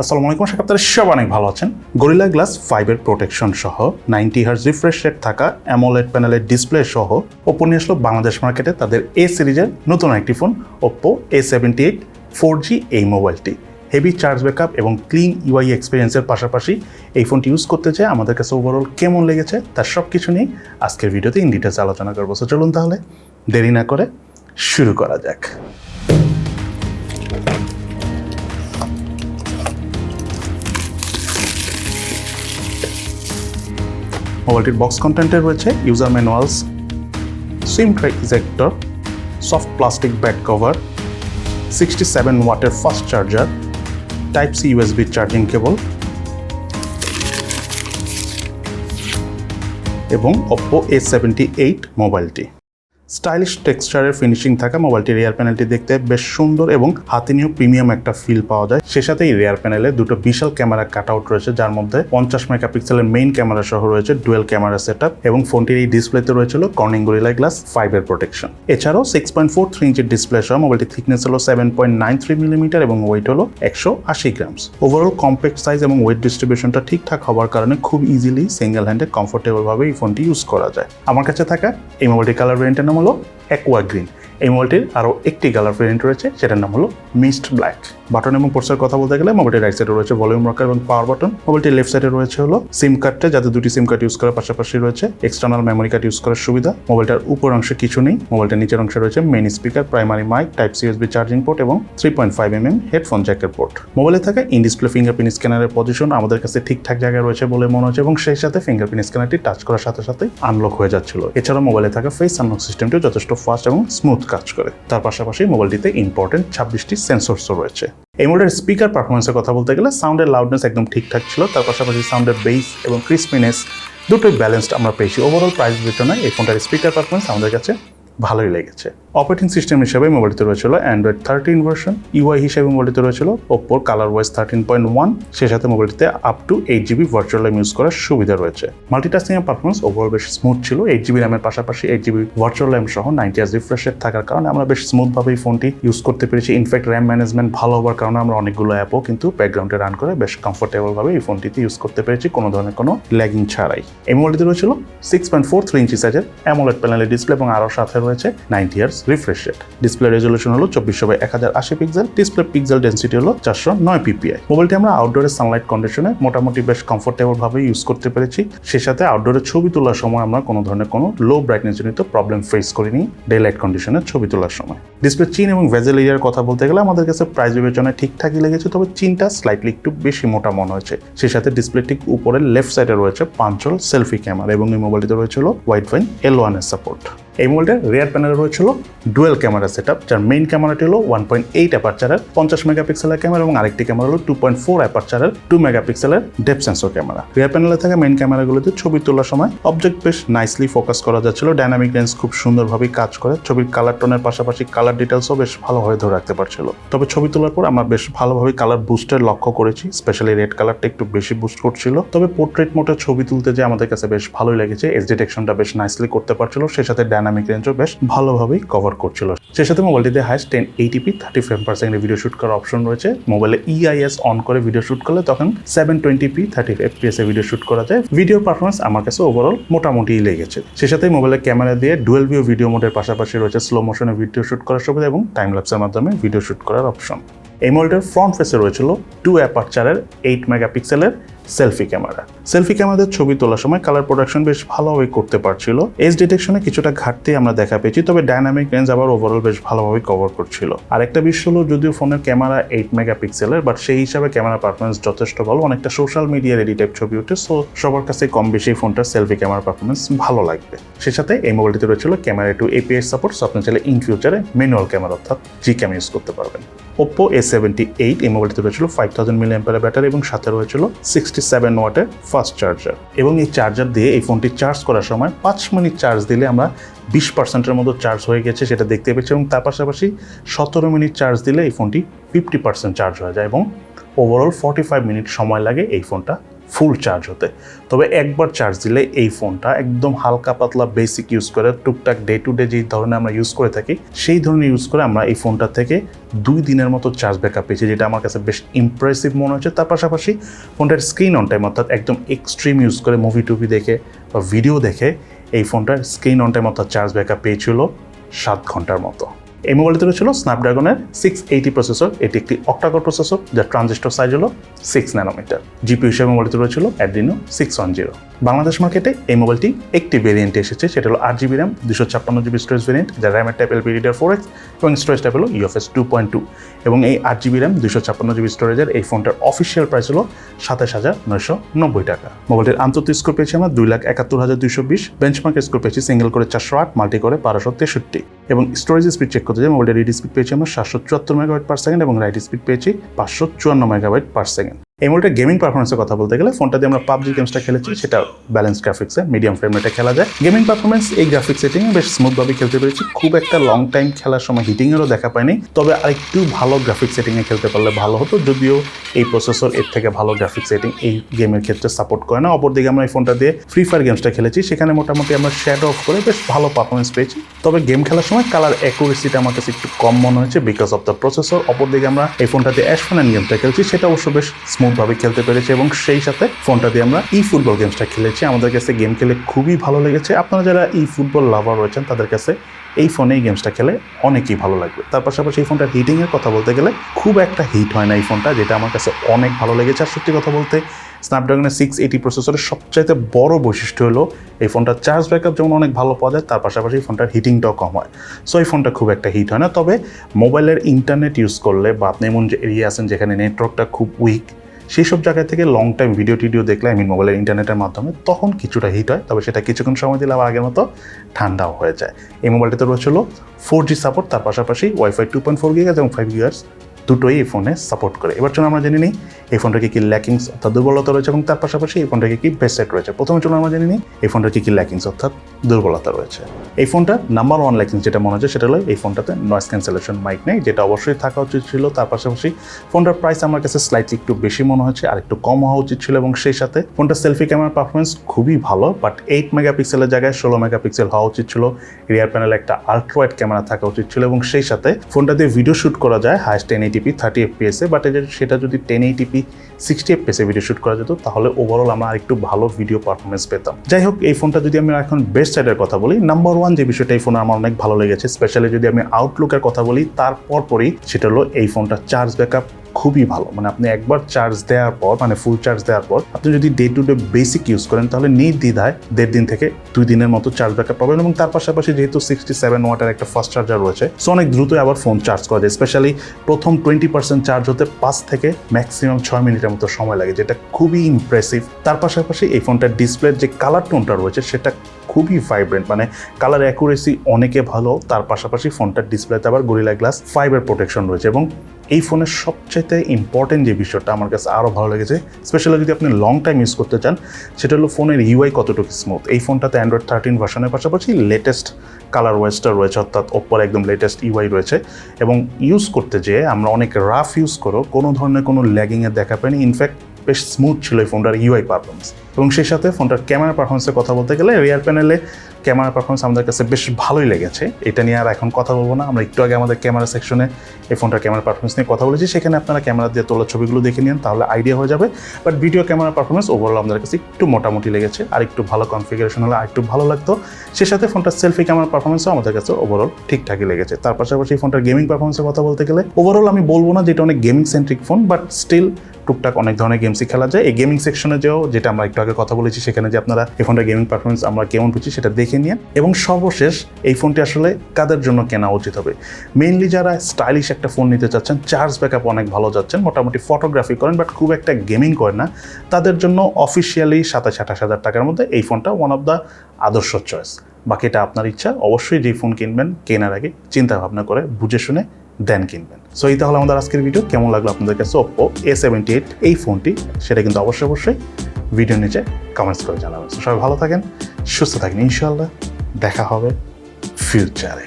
আসসালামু আলাইকুম, আশা করি আপনারা সব অনেক ভালো আছেন। গরিলা গ্লাস 5 এর প্রোটেকশন সহ 90 হার্জ রিফ্রেশ রেট থাকা অ্যামোলেড প্যানেলের ডিসপ্লে সহ ওপো নিয়ে আসলো বাংলাদেশ মার্কেটে তাদের এ সিরিজের নতুন একটি ফোন ওপো A78 4G এই মোবাইলটি। হেভি চার্জ ব্যাকআপ এবং ক্লিন ইউআই এক্সপিরিয়েন্সের পাশাপাশি এই ফোনটি ইউজ করতে চাই আমাদের কাছে ওভারঅল কেমন লেগেছে তার সব কিছু নিয়ে আজকের ভিডিওতে ইন ডিটেলস আলোচনা করবো। সো চলুন তাহলে দেরি না করে শুরু করা যাক। মোবাইলটির বক্স কন্টেন্টে রয়েছে user manuals, SIM tray ejector, soft plastic back cover, 67 ওয়াটের fast charger, type C USB charging cable এবং ওপো A78 মোবাইলটি। স্টাইলিশ টেক্সচারের ফিনিশিং থাকা মোবাইলটির রিয়ার প্যানেলটি দেখতে বেশ সুন্দর এবং হাতে নিয়েও প্রিমিয়াম একটা ফিল পাওয়া যায়। সে সাথে এই রিয়ার প্যানেলে দুটো বিশাল ক্যামেরা কাট আউট রয়েছে, যার মধ্যে 50 মেগাপিক্সেলের মেইন ক্যামেরা সহ রয়েছে ডুয়েল ক্যামেরা সেটআপ এবং ফোনটির এই ডিসপ্লেতে রয়েছিল কর্নিং গরিলা গ্লাস 5 এর প্রোটেকশন। এছাড়াও 6.43 ইঞ্চির ডিসপ্লে সহ মোবাইলটির থিকনেস হলো 7.93 মিলিমিটার এবং ওয়েট হলো 180 গ্রামস। ওভারঅল কম্প্যাক্ট সাইজ এবং ওয়েট ডিস্ট্রিবিউশনটা ঠিকঠাক হওয়ার কারণে খুব ইজিলি সিঙ্গেল হ্যান্ডে কমফোর্টেবল ভাবে এই ফোনটি ইউজ করা যায়। আমার কাছে থাকা এই মোবাইলটির কালার ভেরিয়েন্টের নাম হলো অ্যাকোয়া গ্রিন। এই মোবাইলটির আরও একটি কালার ভেরিয়েন্ট রয়েছে, সেটার নাম হলো মিস্ট ব্ল্যাক। বাটন এবং পোর্টসের কথা বলতে গেলে মোবাইলটির রাইট সাইডে রয়েছে ভলিউম রকার এবং পাওয়ার বাটন। মোবাইলটির লেফট সাইডে রয়েছে হলো সিম কার্ডটা, যাতে দুটি সিম কার্ড ইউজ করার পাশাপাশি রয়েছে এক্সটার্নাল মেমোরি কার্ড ইউজ করার সুবিধা। মোবাইলটার উপর অংশে কিছু নেই। মোবাইলটার নিচের অংশে রয়েছে main speaker, primary mic, type C USB charging port এবং 3.5mm হেডফোন জ্যাকের পোর্ট। মোবাইলে থাকা ইন ডিসপ্লে ফিঙ্গারপ্রিন্ট স্ক্যানারের পজিশন আমাদের কাছে ঠিকঠাক জায়গায় রয়েছে বলে মনে হচ্ছে এবং সেই সাথে ফিঙ্গারপ্রিন্ট স্ক্যানারটি টাচ করার সাথে সাথে আনলক হয়ে যাচ্ছিল। এছাড়াও মোবাইলে থাকা ফেস আনলক সিস্টেমটিও যথেষ্ট ফাস্ট এবং স্মুথ কাজ করে। তার পাশাপাশি মোবাইলটিতে ইম্পর্টেন্ট 26টি সেন্সরসও রয়েছে। এই মোবাইলের স্পিকার পারফরমেন্সের কথা বলতে গেলে সাউন্ডের লাউডনেস একদম ঠিকঠাক ছিল, তার পাশাপাশি সাউন্ডের বেস এবং ক্রিসপিনেস দুটোই ব্যালেন্সড আমরা পেয়েছি। ওভারঅল প্রাইস বিবেচনায় এই ফোনটার স্পিকার পারফরমেন্স আমাদের কাছে ভালোই লেগেছে। অপারেটিং সিস্টেম হিসেবে মোবাইলটিতে রয়েছিল অ্যান্ড্রয়েড 13 ভার্সন। ইউআই হিসেবে মোবাইলটিতে রয়েছিল ওপ্পোর কালার ওয়াইজ 13.1। সে সাথে মোবাইলটিতে up to 8GB virtual RAM use করার সুবিধা রয়েছে। মাল্টিটাস্কিং এর পারফরমেন্স ওভারঅল বেশ স্মুথ ছিল। 8GB র্যামের পাশাপাশি 8GB ভার্চুয়াল র্যাম সহ 90 হার্জ রিফ্রেশ রেট থাকার কারণে আমরা বেশ স্মুথভাবে এই ফোনটি ইউজ করতে পেরেছি। ইনফ্যাক্ট র্যাম ম্যানেজমেন্ট ভালো হওয়ার কারণে আমরা অনেকগুলো অ্যাপও কিন্তু ব্যাকগ্রাউন্ডে রান করে বেশ কমফোর্টেবল ভাবে এই ফোনটিতে ইউজ করতে পেরেছি কোনো ধরনের কোনো ল্যাগিং ছাড়াই। এই মোবাইলটিতে রয়েছিল 6.43 ইঞ্চি সাইজের অ্যামোলেড প্যানেলের ডিসপ্লে এবং আরও সাথে রয়েছে 90 hertz refresh rate. Display resolution হলো 24/1080 পিক্সেল। ডিসপ্লে পিক্সেল ডেন্সিটি হলো 409 ppi। মোবাইলটি আমরা আউটডোরে সানলাইট কন্ডিশনে মোটামুটি বেশ কমফোর্টেবল ভাবে ইউজ করতে পেরেছি। সে সাথে আউটডোরে ছবি তোলার সময় আমরা কোনো ধরনের কোনো লো ব্রাইটনেস জনিত প্রবলেম ফেস করিনি ডে লাইট কন্ডিশনে ছবি তোলার সময়। ডিসপ্লে চিন এবং ভেজেল এরিয়ার কথা বলতে গেলে আমাদের কাছে প্রাইস বিবেচনায় ঠিকঠাকই লেগেছে, তবে চিনটা স্লাইটলি একটু বেশি মোটা মনে হয়েছে। সে সাথে ডিসপ্লে ঠিক উপরের লেফট সাইডে রয়েছে পাঞ্চল সেলফি ক্যামেরা এবং এই মোবাইলটিতে রয়েছিল ওয়াইড ফাইন L1 এর সাপোর্ট। এই মোবাইলটার রিয়ার প্যানেলে রয়েছিল ডুয়েল ক্যামেরা সেটআপ, যার মেইন ক্যামেরাটি হলো 1.8 অ্যাপারচারের 50 মেগাপিক্সেলের ক্যামেরা এবং আরেকটি ক্যামেরা হলো 2.4 অ্যাপারচারের 2 মেগাপিক্সেলের ডেপথ সেন্সর ক্যামেরা। রিয়ার প্যানেলে থাকা মেইন ক্যামেরাগুলোতে ছবি তোলার সময় অবজেক্ট বেশ নাইসলি ফোকাস করা যাচ্ছিল। ডাইনামিক রেঞ্জ খুব সুন্দরভাবে কাজ করে। ছবির কালার টোনের পাশাপাশি কালার ডিটেলসও বেশ ভালোভাবে ধরে রাখতে পারছিল। তবে ছবি তোলার পর আমরা বেশ ভালোভাবে কালার বুস্টের লক্ষ্য করেছি, স্পেশালি রেড কালারটা একটু বেশি বুস্ট করছিল। তবে পোর্ট্রেট মোডে ছবি তুলতে যে আমাদের কাছে বেশ ভালোই লেগেছে। এজ ডিটেকশনটা বেশ নাইসলি করতে পারছিল, সে সাথে ডাইনামিক রেঞ্জও বেশ ভালোভাবেই কভার করছিল। সে সাথে মোবাইলটিতে হাইস্ট 1080p 30 ফ্রেম পার সেকেন্ডে ভিডিও শুট করার অপশন রয়েছে। মোবাইলে EIS অন করে ভিডিও শুট করলে তখন 720p 30 fps এ ভিডিও শুট করা যায়। ভিডিও পারফরমেন্স আমার কাছে ওভারঅল মোটামুটি লেগেছে। সে সাথে মোবাইলের ক্যামেরা দিয়ে ডুয়েল ভিউ ভিডিও মোডের পাশাপাশি রয়েছে স্লো মোশনে ভিডিও শুট করার সুবিধা এবং টাইম ল্যাপসের মাধ্যমে ভিডিও শুট করার অপশন। এই মোবাইলটার ফ্রন্ট ফেসে রয়েছিল 2 অ্যাপারচারের 8 মেগাপিক্সেলের সেলফি ক্যামেরা। সেলফি ক্যামেরাতে ছবি তোলার সময় কালার প্রোডাকশন বেশ ভালোভাবে করতে পারছিল। এজ ডিটেকশনে কিছুটা ঘাটতি আমরা দেখা পেয়েছি, তবে ডাইনামিক রেঞ্জ আবার ওভারঅল বেশ ভালোভাবে কভার করছিল। আর একটা বিষয় হলো, যদিও ফোনের ক্যামেরা 8 মেগাপিক্সেলের, বাট সেই হিসাবে ক্যামেরা পারফরমেন্স যথেষ্ট ভালো। অনেকটা সোশ্যাল মিডিয়া রেডি টাইপ ছবি ওঠে, সো সবার কাছে কম বেশি ফোনটার সেলফি ক্যামেরা পারফরমেন্স ভালো লাগবে। সে সাথে এই মোবাইলটিতে রয়েছিল camera two API support, so আপনি চাইলে ইন ফিউচারে ম্যানুয়াল ক্যামেরা অর্থাৎ GCAM ইউজ করতে পারবেন। ওপ্পো A78 এই মোবাইলটিতে রয়েছিল 5000 mAh ব্যাটারি এবং সাথে রয়েছিল 67 ওয়াটের ফাস্ট চার্জার। এবং এই চার্জার দিয়ে এই ফোনটি চার্জ করার সময় 5 মিনিট চার্জ দিলে আমরা 20%-এর মতো চার্জ হয়ে গেছে সেটা দেখতে পেয়েছি এবং তার পাশাপাশি 17 মিনিট চার্জ দিলে এই ফোনটি 50% চার্জ হয়ে যায় এবং ওভারঅল 45 মিনিট সময় লাগে এই ফোনটা ফুল চার্জ হতে। তবে একবার চার্জ দিলে এই ফোনটা একদম হালকা পাতলা বেসিক ইউজ করে টুকটাক ডে টু ডে যেই ধরনের আমরা ইউজ করে থাকি সেই ধরনের ইউজ করে আমরা এই ফোনটা থেকে 2 দিনের মতো চার্জ ব্যাকআপ পেয়েছি, যেটা আমার কাছে বেশ ইমপ্রেসিভ মনে হচ্ছে। তার পাশাপাশি ফোনটার স্ক্রিন অন টাইম অর্থাৎ একদম এক্সট্রিম ইউজ করে মুভি টুভি দেখে বা ভিডিও দেখে এই ফোনটার স্ক্রিন অন টাইম অর্থাৎ চার্জ ব্যাকআপ পেয়েছিল 7 ঘন্টার মতো। এই মোবাইলটি ছিল স্ন্যাপড্রাগনের 680 প্রসেসর, এটি একটি অক্টাকোর প্রসেসর যার ট্রানজিস্টর সাইজ হলো 6 ন্যানোমিটার। জিপিইউ হিসেবে মোবাইলটি রয়েছিল অ্যাড্রিনো 610। বাংলাদেশ মার্কেটে এই মোবাইলটি একটি ভেরিয়েন্টে এসেছে, সেটা হলো 8GB RAM 256GB storage variant, যার র্যামের টাইপ LPDDR4X এবং স্টোরেজ টাইপ হলো UFS 2.2। এবং এই 8GB র্যাম 256GB স্টোরেজের এই ফোনটার অফিসিয়াল প্রাইস হলো 27,990 টাকা। মোবাইলটির আন্তর্জাতিক স্কোর পেয়েছি আমরা 2,71,220, বেঞ্চমার্ক স্কোর পেয়েছি সিঙ্গেল করে 408, মাল্টি করে 1263 এবং স্টোরেজ স্পিড চেক করতে যাই মোবাইলটির রিড স্পিড পেয়েছি আমরা 774 MB/s এবং রাইট স্পিড পেয়েছি 554 MB/s। এই মোবাইলটার গেমিং পারফরমেন্সের কথা বলতে গেলে ফোনটা দিয়ে আমরা পাবজি গেমসটা খেলেছি, সেটা ব্যালেন্স গ্রাফিক্সে মিডিয়াম ফ্রেম রেটে খেলা যায়। গেমিং পারফরমেন্স এই গ্রাফিক্স সেটিংয়ে বেশ স্মুথভাবে খেলতে পেরেছি, খুব একটা লং টাইম খেলার সময় হিটিংয়েরও দেখা পাইনি। তবে আরেকটু ভালো গ্রাফিক্স সেটিংয়ে খেলতে পারলে ভালো হতো, যদিও এই প্রসেসর এর থেকে ভালো গ্রাফিক্স সেটিং এই গেমের ক্ষেত্রে সাপোর্ট করে না। অপরদিকে আমরা এই ফোনটা দিয়ে ফ্রি ফায়ার গেমসটা খেলেছি, সেখানে মোটামুটি আমরা শ্যাডো অফ করে বেশ ভালো পারফরমেন্স পেয়েছি। তবে গেম খেলার সময় কালার অ্যাকুরেসিটা আমার কাছে একটু কম মনে হয়েছে বিকজ অফ দ্য প্রসেসর। অপরদিকে আমরা এই ফোনটা দিয়ে অ্যাশ ফান গেমটা খেলছি, সেটা অবশ্য বেশ স্মুথভাবে খেলতে পেরেছি এবং সেই সাথে ফোনটা দিয়ে আমরা ফুটবল গেমসটা খেলেছি, আমাদের কাছে গেম খেলে খুবই ভালো লেগেছে। আপনারা যারা ফুটবল লাভার রয়েছেন তাদের কাছে এই ফোনে এই গেমসটা খেলে অনেকই ভালো লাগবে। তার পাশাপাশি এই ফোনটার হিটিংয়ের কথা বলতে গেলে খুব একটা হিট হয় না এই ফোনটা, যেটা আমার কাছে অনেক ভালো লেগেছে। আর সত্যি কথা বলতে স্ন্যাপড্রাগনের 680 প্রসেসরের সবচাইতে বড় বৈশিষ্ট্য হলো এই ফোনটার চার্জ ব্যাকআপ যেমন অনেক ভালো পাওয়া যায়, তার পাশাপাশি ফোনটার হিটিংটাও কম হয়। সো এই ফোনটা খুব একটা হিট হয় না। তবে মোবাইলের ইন্টারনেট ইউজ করলে বা আপনি এমন যে এরিয়া আছেন যেখানে নেটওয়ার্কটা খুব উইক, সেই সব জায়গা থেকে লং টাইম ভিডিও টিডিও দেখলে মোবাইলের ইন্টারনেটের মাধ্যমে তখন কিছুটা হিট হয়, তবে সেটা কিছুক্ষণ সময় দিলে আবার আগের মতো ঠান্ডাও হয়ে যায়। এই মোবাইলটিতে রয়েছিল 4G সাপোর্ট, তার পাশাপাশি ওয়াইফাই 2.4 GHz এবং 5 GHz দুটোই এই ফোনে সাপোর্ট করে। এবার চলুন আমরা জেনে নিই এই ফোনটার কি ল্যাকিংস অর্থাৎ দুর্বলতা রয়েছে এবং তার পাশাপাশি এই ফোনটার কি বেস্ট সাইড রয়েছে। প্রথমে চলুন আমরা জেনে নিই এই ফোনটার কি ল্যাকিংস অর্থাৎ দুর্বলতা রয়েছে। এই ফোনটার নাম্বার 1 ল্যাকিংস যেটা মনে হচ্ছে সেটা হলো এই ফোনটাতে নয়েজ ক্যান্সেলেশন মাইক নেই, যেটা অবশ্যই থাকা উচিত ছিল। তার পাশাপাশি ফোনটার প্রাইস আমার কাছে স্লাইটলি একটু বেশি মনে হচ্ছে, আর একটু কম হওয়া উচিত ছিল। এবং সেই সাথে ফোনটার সেলফি ক্যামেরা পারফরমেন্স খুবই ভালো, বাট 8 মেগাপিক্সেলের জায়গায় 16 মেগাপিক্সেল হওয়া উচিত ছিল। রিয়ার প্যানেলে একটা আল্ট্রা ওয়াইড ক্যামেরা থাকা উচিত ছিল এবং সেই সাথে ফোনটা দিয়ে ভিডিও শুট করা যায় হাইস্ট 1080p 30 fps, বাট সেটা যদি 1080p 60 fps ভিডিও শুট করা যেত তাহলে ওভারঅল আমরা আরেকটু ভালো ভিডিও পারফরমেন্স পেতাম। যাই হোক, এই ফোনটা যদি আমি এখন বেস্ট সাইডের কথা বলি, নাম্বার 1 যে বিষয়টা এই ফোনে আমার অনেক ভালো লেগেছে, স্পেশালি যদি আমি আউটলুকের কথা বলি, তারপরই সেটা হলো এই ফোনটা চার্জ ব্যাকআপ খুবই ভালো। মানে আপনি একবার চার্জ দেওয়ার পর ফুল চার্জ দেওয়ার পর আপনি যদি day to day basic use করেন তাহলে নির্দ্বিধায় 1.5 দিন থেকে 2 দিনের মতো চার্জ ব্যাকআপ পাবেন। এবং তার পাশাপাশি যেহেতু 67 ওয়াটের একটা ফাস্ট চার্জার রয়েছে, সো অনেক দ্রুতই আবার ফোন চার্জ করা যায়। স্পেশালি প্রথম 20% চার্জ হতে 5 থেকে ম্যাক্সিমাম 6 মিনিটের মতো সময় লাগে, যেটা খুবই ইমপ্রেসিভ। তার পাশাপাশি এই ফোনটার ডিসপ্লের যে কালার টোনটা রয়েছে সেটা খুবই ভাইব্রেন্ট, মানে কালার অ্যাকুরেসি অনেকে ভালো। তার পাশাপাশি ফোনটার ডিসপ্লেতে আবার গরিলা গ্লাস 5 এর প্রোটেকশন রয়েছে। এবং এই ফোনের সবচাইতে ইম্পর্টেন্ট যে বিষয়টা আমার কাছে আরও ভালো লেগেছে, স্পেশালি যদি আপনি লং টাইম ইউজ করতে চান, সেটা হলো ফোনের ইউআই কতটুকু স্মুথ। এই ফোনটাতে অ্যান্ড্রয়েড 13 ভার্সনের পাশাপাশি লেটেস্ট কালার ওয়েস্টার রয়েছে, অর্থাৎ ওপ্পোর একদম লেটেস্ট ইউআই রয়েছে। এবং ইউজ করতে যেয়ে আমরা অনেক রাফ ইউজ করো কোনো ধরনের কোনো ল্যাগিংয়ের দেখা পাইনি। ইনফ্যাক্ট বেশ স্মুথ ছিল এই ফোনটার ইউআই পারফরমেন্স। এবং সেই সাথে ফোনটার ক্যামেরা পারফরমেন্সের কথা বলতে গেলে রিয়ার প্যানেলে ক্যামেরা পারফরমেন্স আমাদের কাছে বেশ ভালোই লেগেছে। এটা নিয়ে আর এখন কথা বলবো না, আমরা একটু আগে আমাদের ক্যামেরা সেকশনে এই ফোনটার ক্যামেরা পারফরমেন্স নিয়ে কথা বলেছি, সেখানে আপনারা ক্যামেরা দিয়ে তোলা ছবিগুলো দেখে নিন, তাহলে আইডিয়া হয়ে যাবে। But video camera performance overall আমাদের কাছে একটু মোটামুটি লেগেছে, আর একটু ভালো কনফিগারেশন হলে আর একটু ভালো লাগতো। সেই সাথে ফোনটার সেলফি ক্যামেরা পারফরমেন্সও আমাদের কাছে ওভারঅল ঠিকঠাকই লেগেছে। তার পাশাপাশি ফোনটার গেমিং পারফরমেন্সের কথা বলতে গেলে ওভারঅল আমি বলবো না যেটা অনেক gaming centric phone, but still টুকটাক অনেক ধরনের গেমসই খেলা যায়। এই গেমিং সেকশনে যেটা আমরা একটু আগে কথা বলেছি, সেখানে যে আপনারা এই ফোনটার গেমিং পারফরমেন্স আমরা কেমন বুঝি সেটা দেখে নিন। এবং সর্বশেষ এই ফোনটি আসলে কাদের জন্য কেনা উচিত হবে, মেইনলি যারা স্টাইলিশ একটা ফোন নিতে চাচ্ছেন, চার্জ ব্যাকআপ অনেক ভালো যাচ্ছেন, মোটামুটি ফটোগ্রাফি করেন বাট খুব একটা গেমিং করেন না, তাদের জন্য অফিসিয়ালি 27-28 হাজার টাকার মধ্যে এই ফোনটা ওয়ান অফ দ্য আদর্শ চয়েস। বাকিটা আপনার ইচ্ছা, অবশ্যই যেই ফোন কিনবেন কেনার আগে চিন্তা ভাবনা করে বুঝে শুনে দেন কিনবেন। সো এই তাহলে আমাদের আজকের ভিডিও। কেমন লাগলো আপনাদের কাছে OPPO A78 এই ফোনটি, সেটা কিন্তু অবশ্যই ভিডিও নিচে কমেন্টস করে জানাবেন। সবাই ভালো থাকেন, সুস্থ থাকেন, ইনশাআল্লাহ দেখা হবে ফিউচারে।